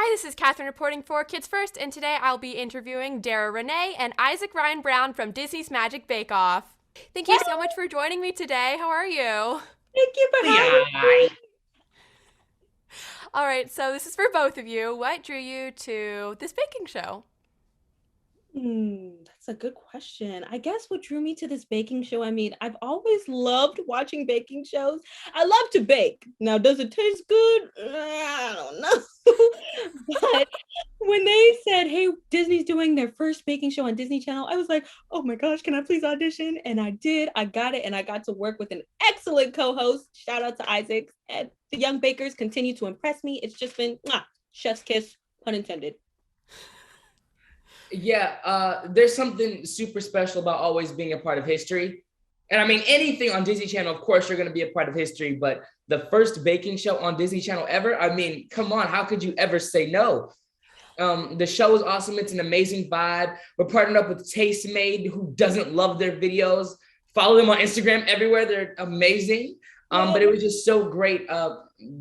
Hi, this is Katherine reporting for Kids First, and today I'll be interviewing Dara, Reneé, and Issac Ryan Brown from Disney's Magic Bake Off. Thank you so much for joining me today. How are you? Thank you for having Yeah. me. All right, so this is for both of you. What drew you to this baking show? That's a good question. I guess what drew me to this baking show, I mean, I've always loved watching baking shows. I love to bake. Now, does it taste good? I don't know. But when they said, hey, Disney's doing their first baking show on Disney Channel, I was like, oh my gosh, can I please audition? And I did. I got it. And I got to work with an excellent co host. Shout out to Isaac. And the young bakers continue to impress me. It's just been chef's kiss, pun intended. Yeah, there's something super special about always being a part of history. And I mean, anything on Disney Channel, of course, you're going to be a part of history. But the first baking show on Disney Channel ever, I mean, come on, how could you ever say no? The show is awesome. It's an amazing vibe. We're partnered up with Tastemade, who doesn't love their videos. Follow them on Instagram everywhere. They're amazing. But it was just so great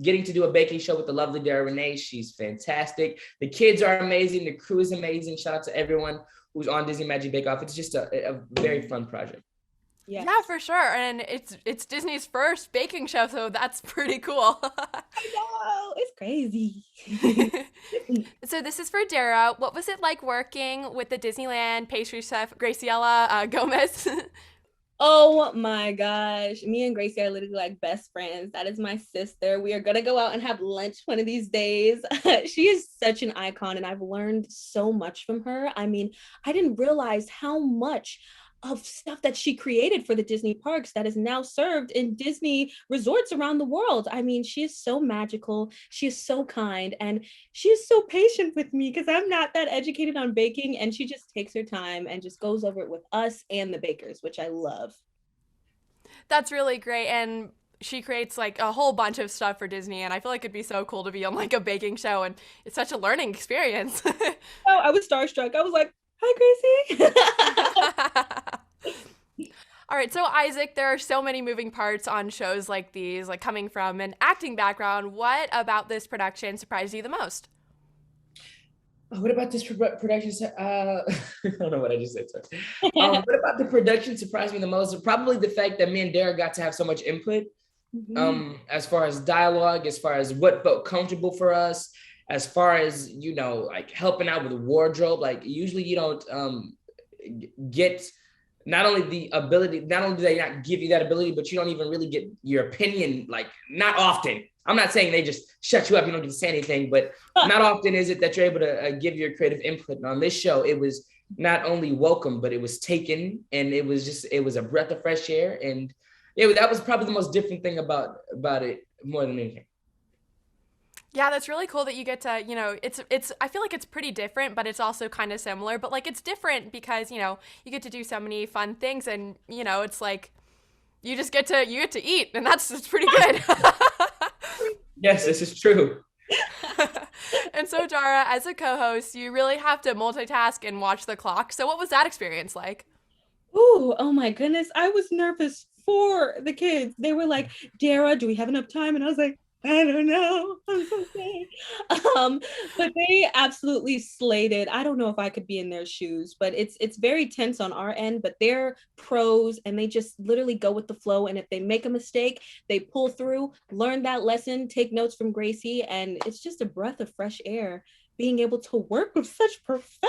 getting to do a baking show with the lovely Dara Reneé. She's fantastic. The kids are amazing. The crew is amazing. Shout out to everyone who's on Disney Magic Bake Off. It's just a very fun project. Yes. Yeah, for sure. And it's Disney's first baking show, so that's pretty cool. I know, it's crazy. So this is for Dara. What was it like working with the Disneyland pastry chef Graciela Gomez? Oh my gosh. Me and Gracie are literally like best friends. That is my sister. We are going to go out and have lunch one of these days. She is such an icon, and I've learned so much from her. I mean, I didn't realize how much of stuff that she created for the Disney parks that is now served in Disney resorts around the world. I mean, she is so magical. She is so kind, and she is so patient with me because I'm not that educated on baking, and she just takes her time and just goes over it with us and the bakers, which I love. That's really great. And she creates like a whole bunch of stuff for Disney, and I feel like it'd be so cool to be on like a baking show, and it's such a learning experience. Oh, I was starstruck. I was like, hi, Gracie. All right, so Isaac, there are so many moving parts on shows like these, like coming from an acting background. What about this production surprised you the most? What about this production? I don't know what I just said. Sorry. What about the production surprised me the most? Probably the fact that me and Dara got to have so much input, as far as dialogue, as far as what felt comfortable for us, as far as, like helping out with wardrobe. Like usually you don't get not only the ability, not only do they not give you that ability, but you don't even really get your opinion, like not often. I'm not saying they just shut you up, you don't get to say anything, but not often is it that you're able to give your creative input. And on this show, it was not only welcome, but it was taken, and it was a breath of fresh air. And that was probably the most different thing about it more than anything. Yeah, that's really cool that you get to, it's I feel like it's pretty different, but it's also kind of similar, but like it's different because, you get to do so many fun things, and, it's like you get to eat, and it's pretty good. Yes, this is true. And so, Dara, as a co-host, you really have to multitask and watch the clock. So what was that experience like? Ooh, oh my goodness. I was nervous for the kids. They were like, Dara, do we have enough time? And I was like, I don't know. I'm so sad. But they absolutely slayed it. I don't know if I could be in their shoes, but it's very tense on our end, but they're pros, and they just literally go with the flow. And if they make a mistake, they pull through, learn that lesson, take notes from Gracie, and it's just a breath of fresh air being able to work with such professionals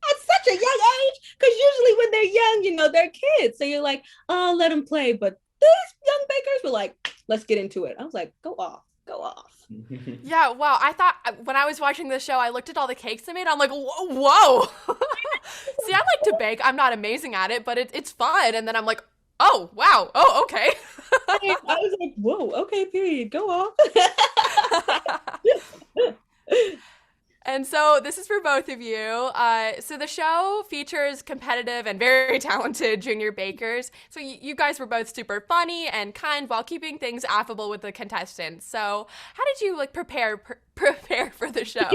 at such a young age. Because usually when they're young, they're kids. So you're like, oh, let them play. But these young bakers were like, let's get into it. I was like, go off, go off. Yeah, wow. I thought when I was watching this show, I looked at all the cakes they made. I'm like, whoa. See, I like to bake. I'm not amazing at it, but it's fun. And then I'm like, oh, wow. Oh, okay. I was like, whoa, okay, period. Go off. And so this is for both of you. So the show features competitive and very talented junior bakers. So you guys were both super funny and kind while keeping things affable with the contestants. So how did you prepare for the show?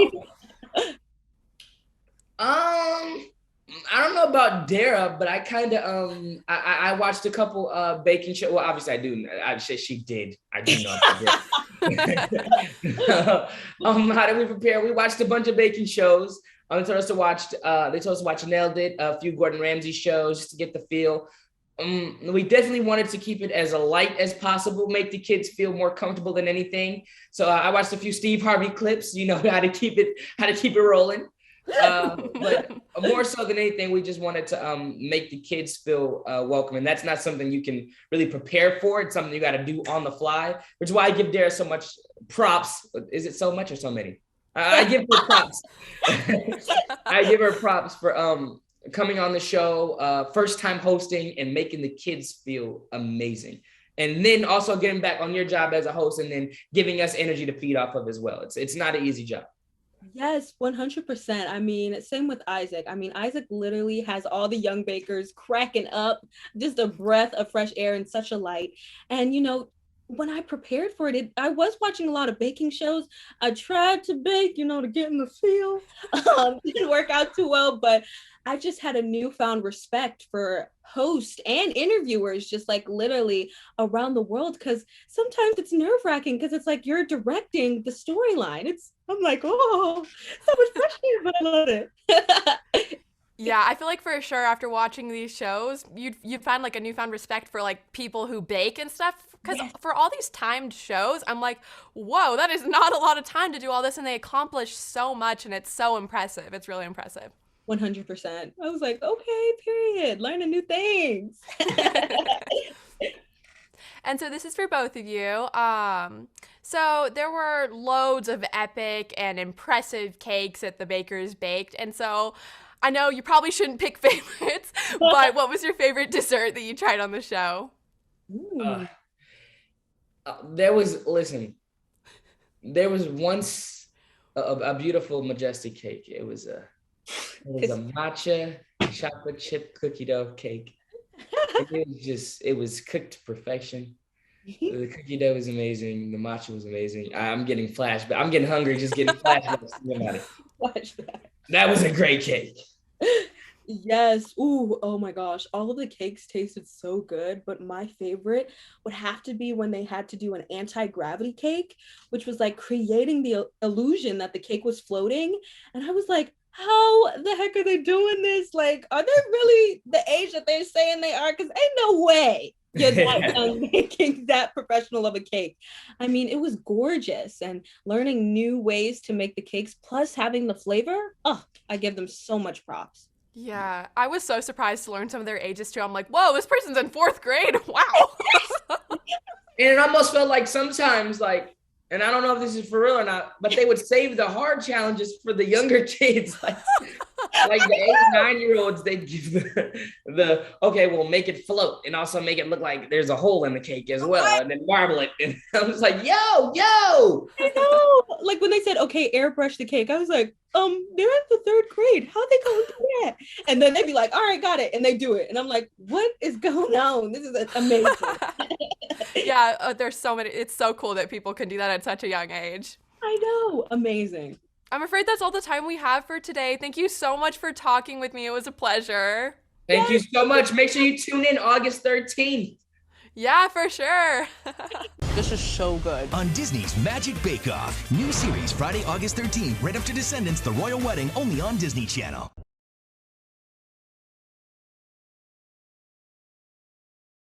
I don't know about Dara, but I kind of I watched a couple baking show. Well, obviously I do. She did. I do know about Dara. How did we prepare? We watched a bunch of baking shows. They told us to watch Nailed It, a few Gordon Ramsay shows just to get the feel. We definitely wanted to keep it as light as possible, make the kids feel more comfortable than anything. So I watched a few Steve Harvey clips, how to keep it rolling. But more so than anything, we just wanted to make the kids feel welcome. And that's not something you can really prepare for. It's something you got to do on the fly, which is why I give Dara so much props. Is it so much or so many? I give her props. I give her props for coming on the show, first time hosting and making the kids feel amazing. And then also getting back on your job as a host and then giving us energy to feed off of as well. It's not an easy job. Yes, 100%. I mean, same with Issac. I mean, Issac literally has all the young bakers cracking up, just a breath of fresh air and such a light. And, when I prepared for it, I was watching a lot of baking shows. I tried to bake, to get in the feel. Didn't work out too well, but I just had a newfound respect for hosts and interviewers, just like literally around the world, because sometimes it's nerve-wracking because it's like you're directing the storyline. I'm like, oh, so much pressure, but I love it. Yeah, I feel like for sure after watching these shows, you'd find like a newfound respect for like people who bake and stuff. Because for all these timed shows, I'm like, whoa, that is not a lot of time to do all this, and they accomplish so much, and it's so impressive. It's really impressive. 100%. I was like, okay, period. Learning new things. And so this is for both of you. So there were loads of epic and impressive cakes that the bakers baked, and so I know you probably shouldn't pick favorites, but what was your favorite dessert that you tried on the show? There was once a beautiful majestic cake. It was a matcha chocolate chip cookie dough cake. It was cooked to perfection. The cookie dough was amazing. The matcha was amazing. I'm getting flashbacks. I'm getting hungry just getting flashbacks about it. That was a great cake. Yes. Ooh, oh my gosh. All of the cakes tasted so good, but my favorite would have to be when they had to do an anti-gravity cake, which was like creating the illusion that the cake was floating. And I was like, how the heck are they doing this? Like, are they really the age that they're saying they are? Because ain't no way you're that young making that professional of a cake. I mean, it was gorgeous, and learning new ways to make the cakes plus having the flavor. Oh, I give them so much props. Yeah, I was so surprised to learn some of their ages too. I'm like, whoa, this person's in 4th grade. Wow. And it almost felt like sometimes, and I don't know if this is for real or not, but they would save the hard challenges for the younger kids. Like the 8, 9-year-olds, they'd give the okay, we'll make it float and also make it look like there's a hole in the cake as well, and then marble it. And I was like, yo. I know. Like when they said, okay, airbrush the cake, I was like, they're in the 3rd grade. How are they going to do that? And then they'd be like, all right, got it. And they do it. And I'm like, what is going on? This is amazing. Yeah, there's so many. It's so cool that people can do that at such a young age. I know. Amazing. I'm afraid that's all the time we have for today. Thank you so much for talking with me. It was a pleasure. Thank you so much. Make sure you tune in August 13th. Yeah, for sure. This is so good. On Disney's Magic Bake Off. New series Friday, August 13th, right after Descendants, The Royal Wedding, only on Disney Channel.